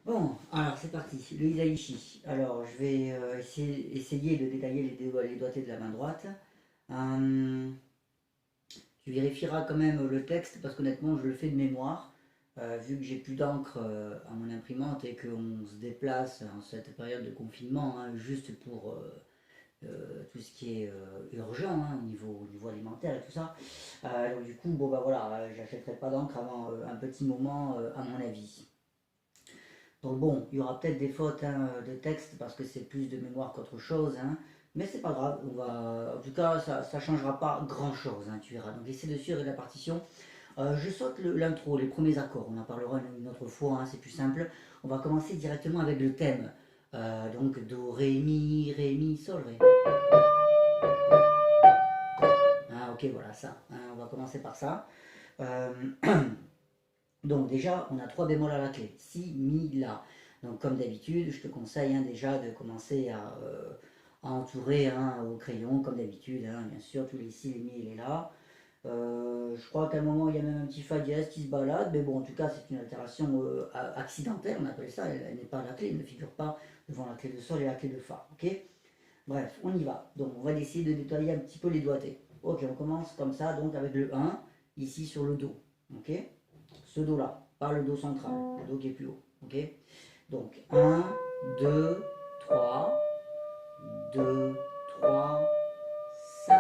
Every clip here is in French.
Bon, alors c'est parti, le Hisaishi. Alors je vais essayer de détailler les doigtés de la main droite. Euh, tu vérifieras quand même le texte parce qu'honnêtement je le fais de mémoire. Vu que j'ai plus d'encre à mon imprimante et qu'on se déplace en cette période de confinement, hein, juste pour tout ce qui est urgent hein, au niveau alimentaire et tout ça. Donc du coup, bon bah voilà, j'achèterai pas d'encre avant un petit moment à mon avis. Donc bon, il y aura peut-être des fautes hein, de texte parce que c'est plus de mémoire qu'autre chose, hein, mais c'est pas grave, en tout cas ça ne changera pas grand-chose, hein, tu verras. Donc essaie de suivre la partition. Je saute l'intro, les premiers accords, on en parlera une autre fois, hein, c'est plus simple. On va commencer directement avec le thème. Donc Do, Ré, Mi, Sol, Ré. Ah ok, voilà ça, hein, on va commencer par ça. Euh, Donc déjà, on a trois bémols à la clé, si, mi, la. Donc comme d'habitude, je te conseille hein, déjà de commencer à entourer hein, au crayon, comme d'habitude, hein, bien sûr, tous les si, les mi et les la. Je crois qu'à un moment, il y a même un petit fa dièse qui se balade, mais bon, en tout cas, c'est une altération accidentelle, on appelle ça, elle n'est pas à la clé, elle ne figure pas devant la clé de sol et la clé de fa, ok. Bref, on y va. Donc on va essayer de nettoyer un petit peu les doigtés. Ok, on commence comme ça, donc avec le 1, ici sur le Do, ok. Ce Do là, pas le Do central, le Do qui est plus haut, ok. Donc 1, 2, 3, 2, 3, 5,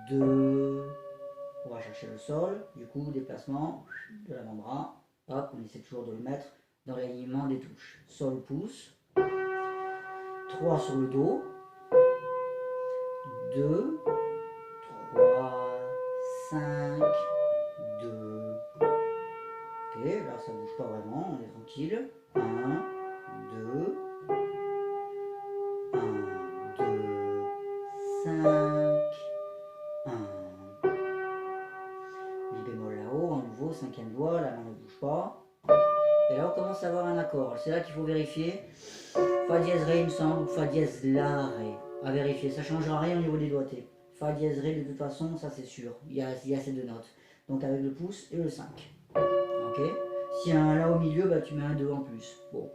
2. On va chercher le sol, du coup déplacement de l'avant-bras, hop, on essaie toujours de le mettre dans l'alignement des touches. Sol, pouce, 3 sur le Do, 2, 3, 5, 2. Ok, là ça bouge pas vraiment, on est tranquille. 1, 2, 1, 2, 5, 1. Mi bémol là-haut, en nouveau, cinquième doigt, la main ne bouge pas. Et là on commence à avoir un accord. C'est là qu'il faut vérifier. Fa dièse ré il me semble, ou fa dièse la ré. À vérifier, ça ne changera rien au niveau des doigtés. Fa dièse ré de toute façon, ça c'est sûr. Il y a ces deux notes. Donc avec le pouce et le 5. Ok. S'il y a un là au milieu, bah, tu mets un 2 en plus. Bon.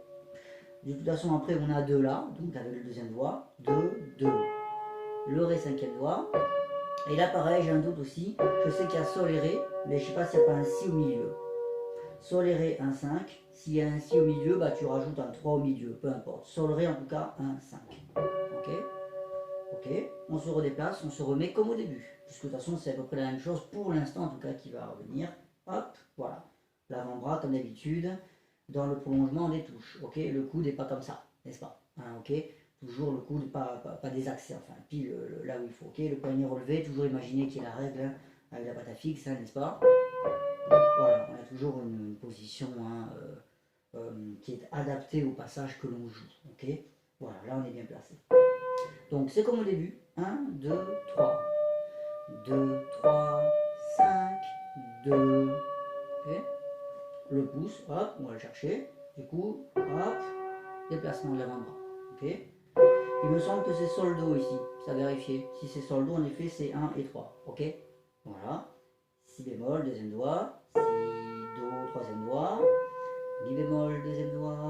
De toute façon, après, on a 2 là, donc avec le deuxième doigt. 2, 2. Le ré cinquième doigt. Et là, pareil, j'ai un doute aussi. Je sais qu'il y a sol et ré, mais je ne sais pas s'il n'y a pas un si au milieu. Sol et ré, un 5. S'il y a un si au milieu, bah, tu rajoutes un 3 au milieu, peu importe. Sol, ré, en tout cas, un 5. Ok. Ok. On se redéplace, on se remet comme au début. Puisque de toute façon, c'est à peu près la même chose pour l'instant, en tout cas, qui va revenir. Hop, voilà. L'avant-bras, comme d'habitude, dans le prolongement des touches. Ok. Le coude n'est pas comme ça, n'est-ce pas hein, ok. Toujours le coude, pas désaxé, enfin, pile là où il faut. Ok. Le poignet relevé, toujours imaginer qu'il y a la règle hein, avec la patte fixe, hein, n'est-ce pas. Voilà, on a toujours une position hein, qui est adaptée au passage que l'on joue. Ok. Voilà, là on est bien placé. Donc c'est comme au début. 1, 2, 3. 2, 3, 5, 2. Ok. Le pouce, hop, on va le chercher. Du coup, hop, déplacement de l'avant-bras. Ok. Il me semble que c'est sol do ici. Ça vérifier. Si c'est sol do, en effet, c'est 1 et 3. Ok. Voilà. Si bémol, deuxième doigt. Si do, troisième doigt. Mi bémol, deuxième doigt.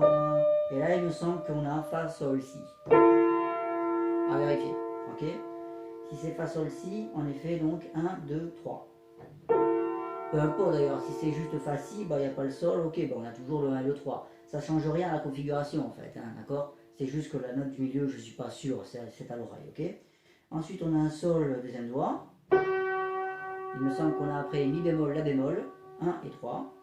Et là, il me semble qu'on a fa sol si. À vérifier. Ok. Si c'est fa sol si, en effet, donc 1, 2, 3. Peu importe d'ailleurs, si c'est juste fa si, bah il n'y a pas le sol, ok, bah on a toujours le 1 et le 3. Ça ne change rien à la configuration en fait, hein, d'accord. C'est juste que la note du milieu, je ne suis pas sûr, c'est à l'oreille, ok. Ensuite, on a un sol, deuxième doigt. Il me semble qu'on a après mi bémol, la bémol, 1 et 3.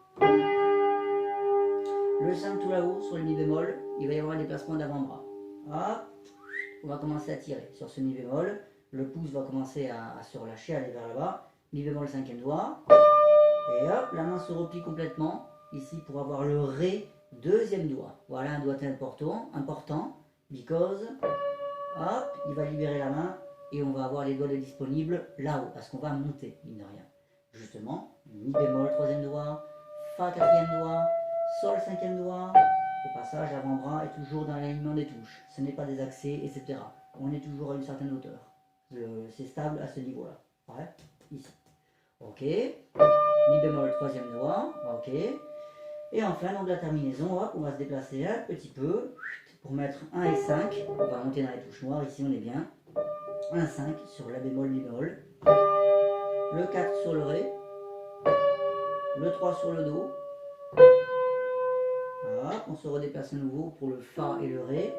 Le 5 tout là-haut, sur le mi bémol, il va y avoir un déplacement d'avant-bras. Hop, on va commencer à tirer sur ce mi bémol. Le pouce va commencer à se relâcher, aller vers là-bas. Mi bémol, cinquième doigt. Et hop, la main se replie complètement, ici pour avoir le Ré, deuxième doigt. Voilà un doigt important, because, hop, il va libérer la main et on va avoir les doigts disponibles là-haut, parce qu'on va monter, mine de rien. Justement, Mi bémol, troisième doigt, Fa, quatrième doigt, Sol, cinquième doigt. Au passage, l'avant-bras est toujours dans l'alignement des touches. Ce n'est pas désaxé, etc. On est toujours à une certaine hauteur. C'est stable à ce niveau-là. Ouais, ici. Ok. Mi bémol, troisième doigt. Ok. Et enfin, donc la terminaison, hop, on va se déplacer un petit peu pour mettre 1 et 5. On va monter dans les touches noires, ici on est bien. 1, 5 sur la bémol, mi bémol. Le 4 sur le ré. Le 3 sur le do. Voilà, on se redéplace à nouveau pour le fa et le ré.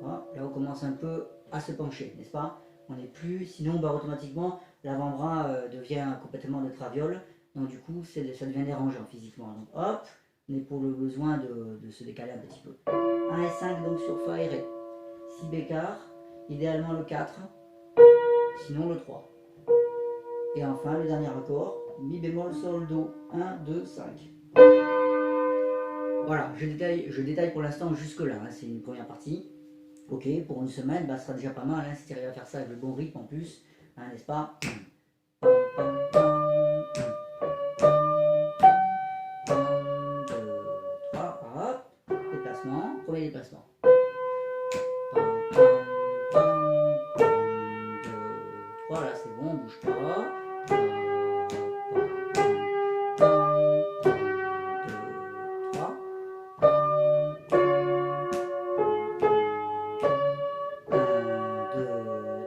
Voilà, là on commence un peu à se pencher, n'est-ce pas? On n'est plus, sinon bah, automatiquement l'avant-bras devient complètement de traviole. Donc du coup ça devient dérangeant physiquement. Donc hop, on est pour le besoin de se décaler un petit peu. 1 et 5 donc sur fa et ré. Si bécard, idéalement le 4, sinon le 3. Et enfin le dernier accord, mi bémol, sol, do, 1, 2, 5. Voilà, je détaille pour l'instant jusque là, hein, c'est une première partie. Ok, pour une semaine, bah, ce sera déjà pas mal, hein, si tu arrives à faire ça avec le bon rythme en plus, hein, n'est-ce pas? 1, 2, 3, hop, déplacement, premier déplacement. 1, 2, 3, là c'est bon, on bouge pas.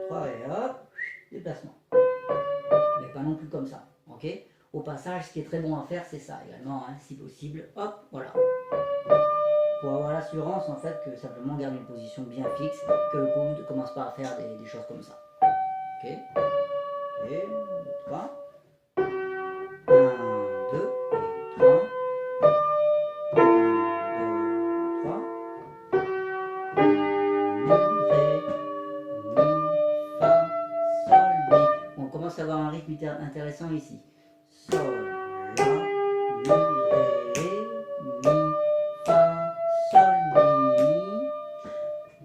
3 et hop, déplacement. Mais pas non plus comme ça, ok? Au passage, ce qui est très bon à faire, c'est ça également, hein, si possible. Hop, voilà. Pour avoir l'assurance en fait que simplement garde une position bien fixe, que le coude ne commence pas à faire des choses comme ça. Ok? Ok, 3. 1, 2 et 3. 1, 2, 3. On commence à avoir un rythme intéressant ici. Sol, la, mi, ré, mi, fa, sol,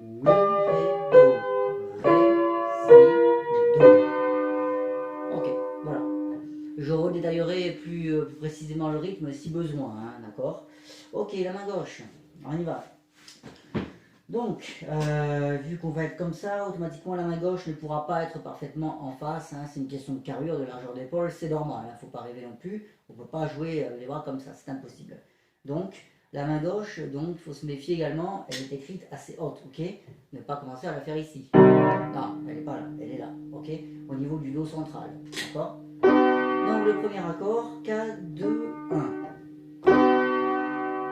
mi, ré, do, ré, si, do. Ok, voilà. Je redétaillerai plus précisément le rythme si besoin, hein, d'accord? Ok, la main gauche, on y va. Donc, vu qu'on va être comme ça, automatiquement la main gauche ne pourra pas être parfaitement en face, hein, c'est une question de carrure, de largeur d'épaule, c'est normal, il ne faut pas rêver non plus, on ne peut pas jouer les bras comme ça, c'est impossible. Donc, la main gauche, donc il faut se méfier également, elle est écrite assez haute, ok? Ne pas commencer à la faire ici. Non, elle n'est pas là, elle est là, ok? Au niveau du dos central, d'accord? Donc le premier accord, 4, 2, 1.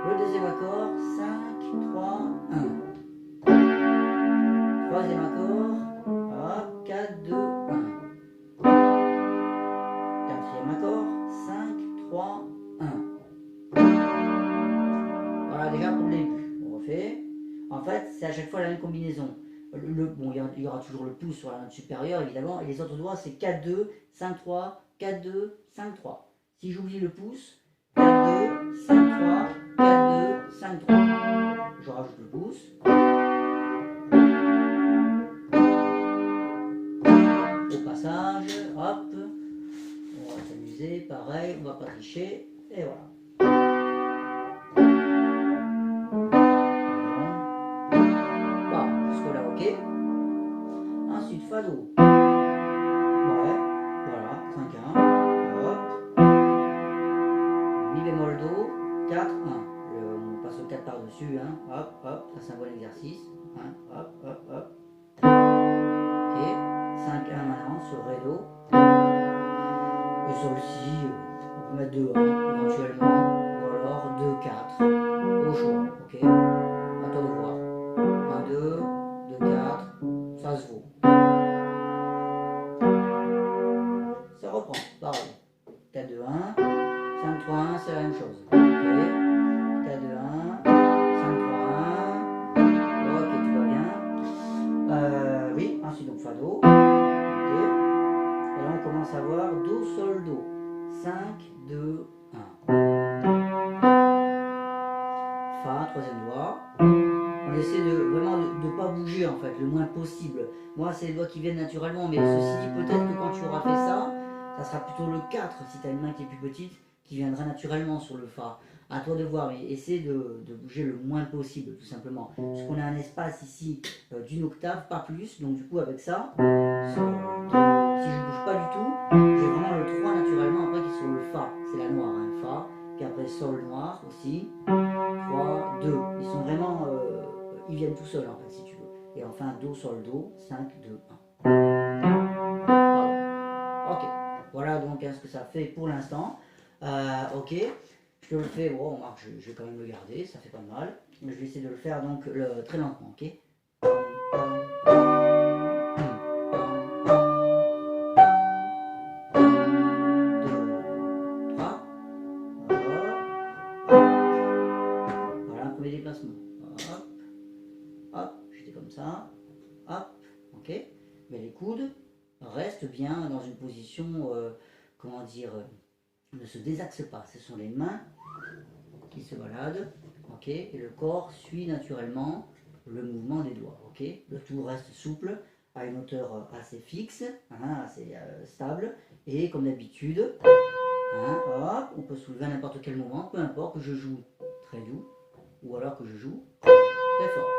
Le deuxième accord, 5, 3, 1. Troisième accord, hop, 4, 2, 1. Quatrième accord, 5, 3, 1. Voilà déjà pour le début. On refait. En fait, c'est à chaque fois la même combinaison. Bon, il y aura toujours le pouce sur la note supérieure, évidemment, et les autres doigts, c'est 4, 2, 5, 3, 4, 2, 5, 3. Si j'oublie le pouce, 4, 2, 5, 3, 4, 2, 5, 3. Je rajoute le pouce. Au passage, hop, on va s'amuser, pareil, on va pas tricher, et voilà. Bon, jusque là, ok. Ensuite, fa do. Ouais, voilà, 5, 1, hop. Mi bémol do, 4, 1. On passe au 4 par-dessus, hein, hop, hop, ça c'est un bon exercice. Hein, hop, hop, hop. Ok, 5, 1 maintenant sur ré do. Et ça aussi, on peut mettre 2, 1 éventuellement, ou alors 2, 4, au choix, ok? À toi de voir. 1, 2, 2, 4, ça se vaut. Ça reprend, pareil. 4, 2, 1, 5, 3, 1, c'est la même chose. Ok, 4, 2, 1, 5, 3, 1. Ok, tout va bien. Oui, ensuite donc fa do. Ok. Et là on commence à voir do, sol, do. 5, 2, 1. Fa, troisième doigt. On essaie vraiment de ne pas bouger en fait, le moins possible. Moi, c'est les doigts qui viennent naturellement, mais ceci dit, peut-être que quand tu auras fait ça, ça sera plutôt le 4, si tu as une main qui est plus petite, qui viendra naturellement sur le Fa. À toi de voir, mais essaie de bouger le moins possible, tout simplement. Puisqu'on a un espace ici d'une octave, pas plus, donc du coup, avec ça, si je bouge pas du tout, j'ai vraiment le 3 naturellement après qui est sur le Fa. C'est la noire, hein, Fa, puis après sol noir aussi, 3, 2. Ils sont vraiment, ils viennent tout seuls en fait si tu veux. Et enfin do, sol, do, 5, 2, 1. Pardon. Ok, voilà donc ce que ça fait pour l'instant. Ok, je te le fais, bon, je vais quand même le garder, ça fait pas mal. Je vais essayer de le faire donc très lentement, ok. Voilà un premier déplacement. Hop, hop, j'étais comme ça. Hop, ok. Mais les coudes restent bien dans une position, comment dire, ne se désaxent pas. Ce sont les mains qui se baladent, ok. Et le corps suit naturellement le mouvement des doigts, ok. Le tout reste souple, à une hauteur assez fixe, hein, assez stable. Et comme d'habitude, hein, hop, on peut soulever à n'importe quel moment, peu importe que je joue très doux ou alors que je joue très fort,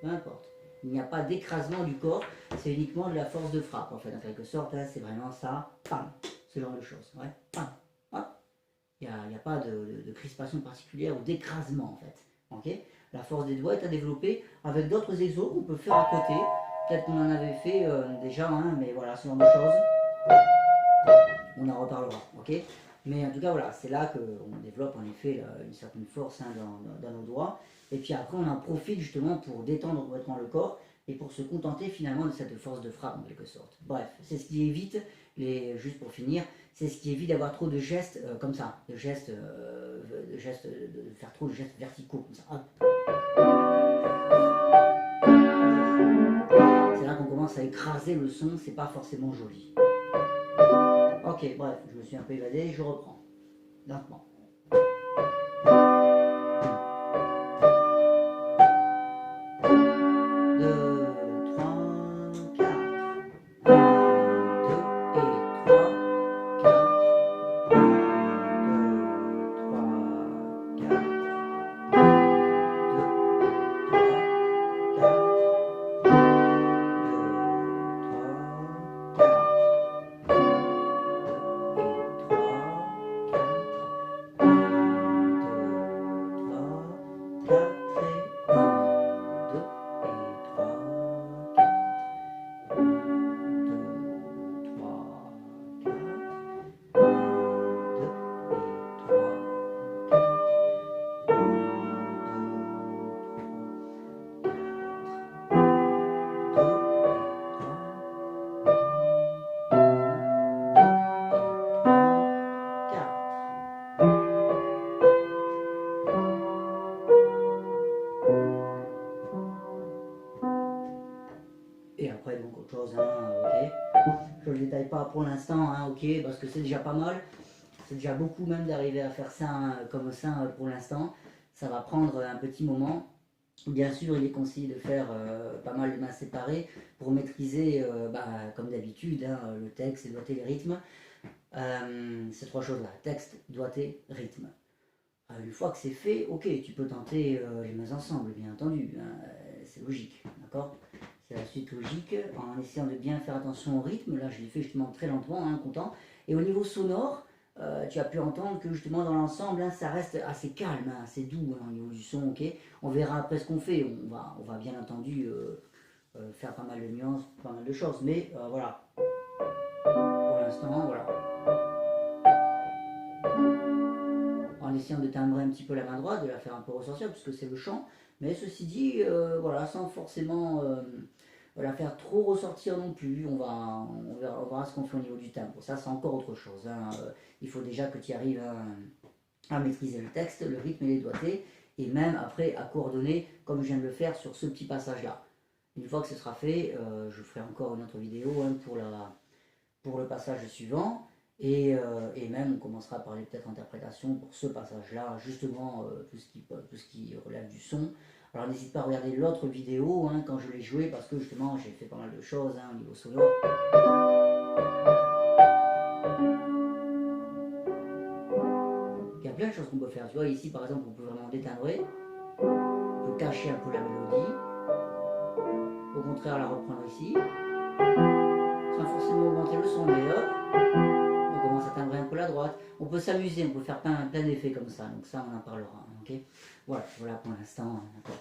peu importe. Il n'y a pas d'écrasement du corps, c'est uniquement de la force de frappe en fait, en quelque sorte, hein, c'est vraiment ça, pam, ce genre de choses, ouais, pam, hop. Il n'y a pas de crispation particulière ou d'écrasement en fait, ok. La force des doigts est à développer avec d'autres exos qu'on peut faire à côté, peut-être qu'on en avait fait déjà, hein, mais voilà, ce genre de choses, on en reparlera, ok. Mais en tout cas, voilà, c'est là qu'on développe en effet une certaine force hein, dans nos doigts. Et puis après, on en profite justement pour détendre complètement le corps et pour se contenter finalement de cette force de frappe en quelque sorte. Bref, c'est ce qui évite, juste pour finir, c'est ce qui évite d'avoir trop de gestes comme ça, de faire trop de gestes verticaux comme ça. Hop. C'est là qu'on commence à écraser le son, c'est pas forcément joli. Ok, bref, je me suis un peu évadé, je reprends. Lentement. 4. Et après donc autre chose, hein, ok. Je ne le détaille pas pour l'instant, hein, ok, parce que c'est déjà pas mal. C'est déjà beaucoup même d'arriver à faire ça hein, comme ça pour l'instant. Ça va prendre un petit moment. Bien sûr, il est conseillé de faire pas mal de mains séparées pour maîtriser, comme d'habitude, hein, le texte, le doigté, le rythme. Ces trois choses-là, texte, doigté, rythme. Une fois que c'est fait, ok, tu peux tenter les mains ensemble, bien entendu. Hein, c'est logique, d'accord. C'est la suite logique, en essayant de bien faire attention au rythme. Là, je l'ai fait justement très lentement, hein, content. Et au niveau sonore, tu as pu entendre que justement dans l'ensemble, hein, ça reste assez calme, hein, assez doux hein, au niveau du son, ok. On verra après ce qu'on fait. On va bien entendu faire pas mal de nuances, pas mal de choses. Mais voilà, pour l'instant, voilà. En essayant de timbrer un petit peu la main droite, de la faire un peu ressortir, puisque c'est le chant. Mais ceci dit, voilà, sans forcément la faire trop ressortir non plus. On verra ce qu'on fait au niveau du timbre. Ça, c'est encore autre chose. Hein. Il faut déjà que tu arrives à maîtriser le texte, le rythme et les doigtés, et même après à coordonner, comme je viens de le faire sur ce petit passage-là. Une fois que ce sera fait, je ferai encore une autre vidéo hein, pour le passage suivant. Et même on commencera à parler peut-être interprétation pour ce passage-là, justement tout ce qui relève du son. Alors n'hésite pas à regarder l'autre vidéo hein, quand je l'ai joué, parce que justement j'ai fait pas mal de choses hein, au niveau sonore. Il y a plein de choses qu'on peut faire. Tu vois ici par exemple on peut vraiment détimbrer, on peut cacher un peu la mélodie, au contraire la reprendre ici, sans forcément augmenter le son, mais hop. commence à timbrer un peu la droite. On peut s'amuser, on peut faire plein d'effets comme ça. Donc ça, on en parlera. Ok, voilà pour l'instant. D'accord.